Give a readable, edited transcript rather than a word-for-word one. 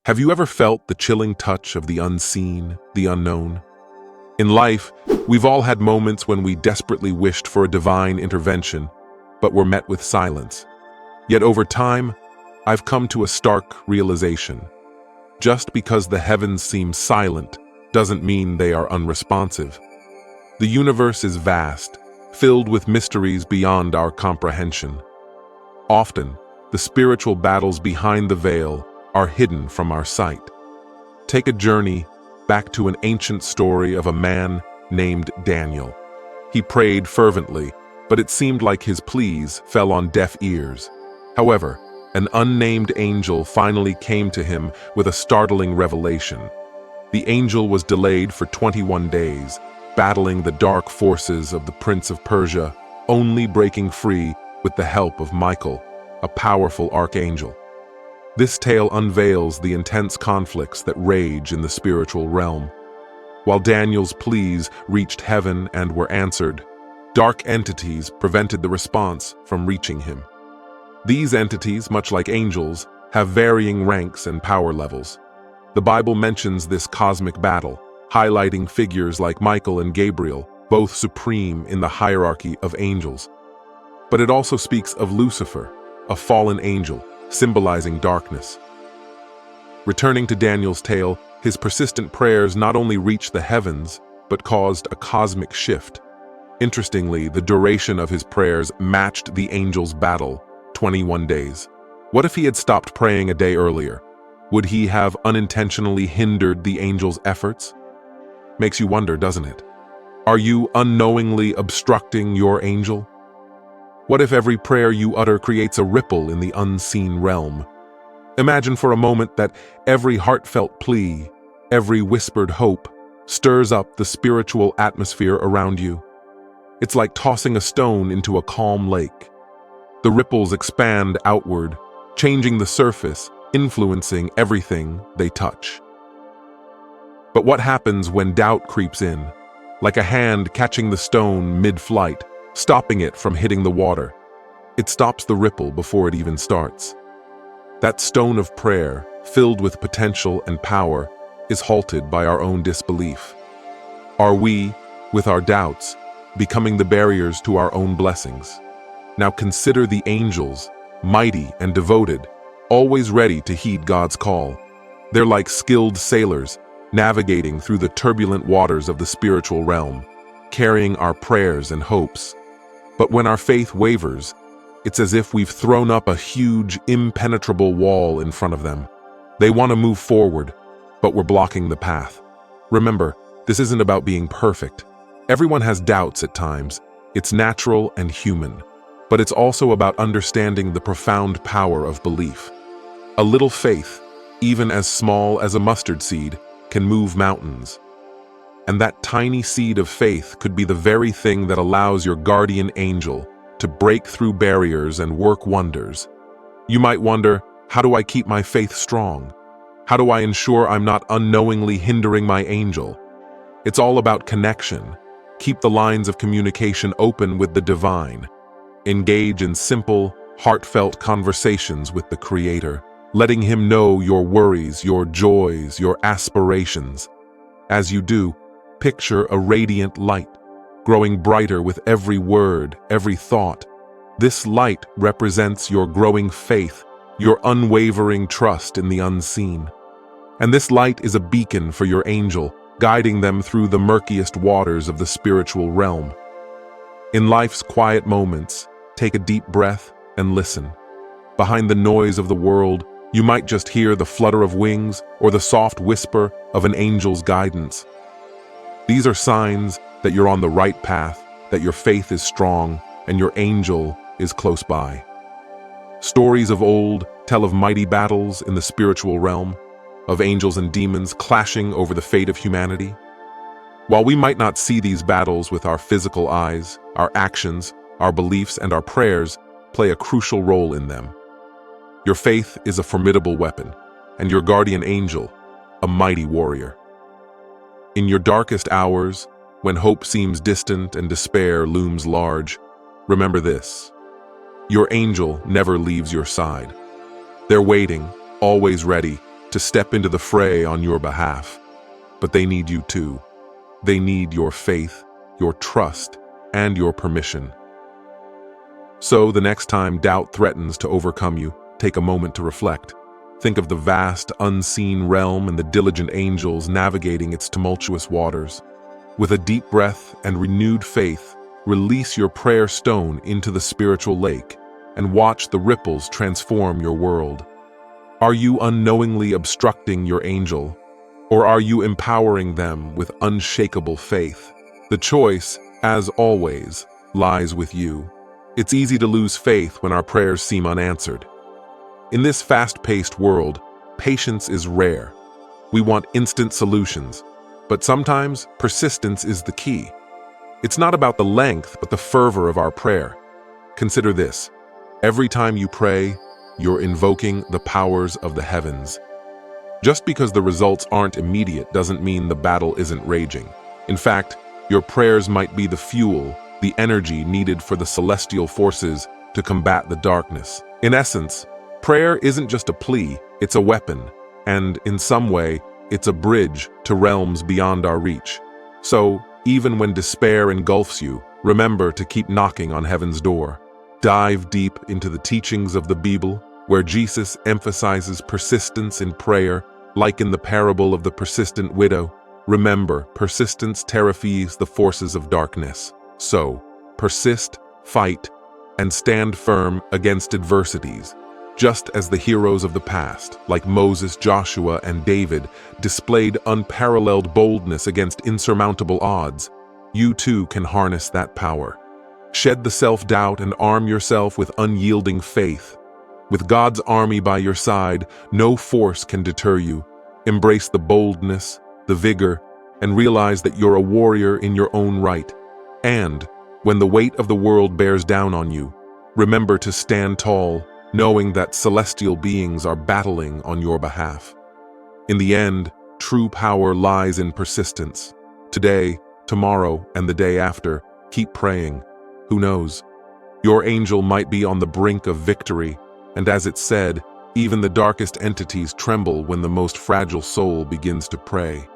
Have you ever felt the chilling touch of the unseen, the unknown? In life, we've all had moments when we desperately wished for a divine intervention, but were met with silence. Yet over time, I've come to a stark realization. Just because the heavens seem silent doesn't mean they are unresponsive. The universe is vast, filled with mysteries beyond our comprehension. Often, the spiritual battles behind the veil are hidden from our sight. Take a journey back to an ancient story of a man named Daniel. He prayed fervently, but it seemed like his pleas fell on deaf ears. However, an unnamed angel finally came to him with a startling revelation. The angel was delayed for 21 days, battling the dark forces of the Prince of Persia, only breaking free with the help of Michael, a powerful archangel. This tale unveils the intense conflicts that rage in the spiritual realm. While Daniel's pleas reached heaven and were answered, dark entities prevented the response from reaching him. These entities, much like angels, have varying ranks and power levels. The Bible mentions this cosmic battle, highlighting figures like Michael and Gabriel, both supreme in the hierarchy of angels. But it also speaks of Lucifer, a fallen angel, symbolizing darkness. Returning to Daniel's tale, his persistent prayers not only reached the heavens, but caused a cosmic shift. Interestingly, the duration of his prayers matched the angel's battle, 21 days. What if he had stopped praying a day earlier? Would he have unintentionally hindered the angel's efforts? Makes you wonder, doesn't it? Are you unknowingly obstructing your angel? What if every prayer you utter creates a ripple in the unseen realm? Imagine for a moment that every heartfelt plea, every whispered hope, stirs up the spiritual atmosphere around you. It's like tossing a stone into a calm lake. The ripples expand outward, changing the surface, influencing everything they touch. But what happens when doubt creeps in, like a hand catching the stone mid-flight, stopping it from hitting the water? It stops the ripple before it even starts. That stone of prayer, filled with potential and power, is halted by our own disbelief. Are we, with our doubts, becoming the barriers to our own blessings? Now consider the angels, mighty and devoted, always ready to heed God's call. They're like skilled sailors, navigating through the turbulent waters of the spiritual realm, carrying our prayers and hopes. But when our faith wavers, it's as if we've thrown up a huge, impenetrable wall in front of them. They want to move forward, but we're blocking the path. Remember, this isn't about being perfect. Everyone has doubts at times. It's natural and human. But it's also about understanding the profound power of belief. A little faith, even as small as a mustard seed, can move mountains. And that tiny seed of faith could be the very thing that allows your guardian angel to break through barriers and work wonders. You might wonder, how do I keep my faith strong? How do I ensure I'm not unknowingly hindering my angel? It's all about connection. Keep the lines of communication open with the divine. Engage in simple, heartfelt conversations with the Creator, letting Him know your worries, your joys, your aspirations. As you do, picture a radiant light, growing brighter with every word, every thought. This light represents your growing faith, your unwavering trust in the unseen. And this light is a beacon for your angel, guiding them through the murkiest waters of the spiritual realm. In life's quiet moments, take a deep breath and listen. Behind the noise of the world, you might just hear the flutter of wings or the soft whisper of an angel's guidance. These are signs that you're on the right path, that your faith is strong, and your angel is close by. Stories of old tell of mighty battles in the spiritual realm, of angels and demons clashing over the fate of humanity. While we might not see these battles with our physical eyes, our actions, our beliefs, and our prayers play a crucial role in them. Your faith is a formidable weapon, and your guardian angel, a mighty warrior. In your darkest hours, when hope seems distant and despair looms large, remember this: your angel never leaves your side. They're waiting, always ready, to step into the fray on your behalf. But they need you too. They need your faith, your trust, and your permission. So the next time doubt threatens to overcome you, take a moment to reflect. Think of the vast, unseen realm and the diligent angels navigating its tumultuous waters. With a deep breath and renewed faith, release your prayer stone into the spiritual lake and watch the ripples transform your world. Are you unknowingly obstructing your angel, or are you empowering them with unshakable faith? The choice, as always, lies with you. It's easy to lose faith when our prayers seem unanswered. In this fast-paced world, patience is rare. We want instant solutions, but sometimes persistence is the key. It's not about the length, but the fervor of our prayer. Consider this: every time you pray, you're invoking the powers of the heavens. Just because the results aren't immediate doesn't mean the battle isn't raging. In fact, your prayers might be the fuel, the energy needed for the celestial forces to combat the darkness. In essence, prayer isn't just a plea, it's a weapon, and in some way, it's a bridge to realms beyond our reach. So, even when despair engulfs you, remember to keep knocking on heaven's door. Dive deep into the teachings of the Bible, where Jesus emphasizes persistence in prayer, like in the parable of the persistent widow. Remember, persistence terrifies the forces of darkness. So, persist, fight, and stand firm against adversities, just as the heroes of the past, like Moses, Joshua, and David, displayed unparalleled boldness against insurmountable odds. You too can harness that power. Shed the self-doubt and arm yourself with unyielding faith. With God's army by your side, no force can deter you. Embrace the boldness, the vigor, and realize that you're a warrior in your own right. And, when the weight of the world bears down on you, remember to stand tall, knowing that celestial beings are battling on your behalf. In the end, true power lies in persistence. Today, tomorrow, and the day after, keep praying. Who knows? Your angel might be on the brink of victory, and as it said, even the darkest entities tremble when the most fragile soul begins to pray.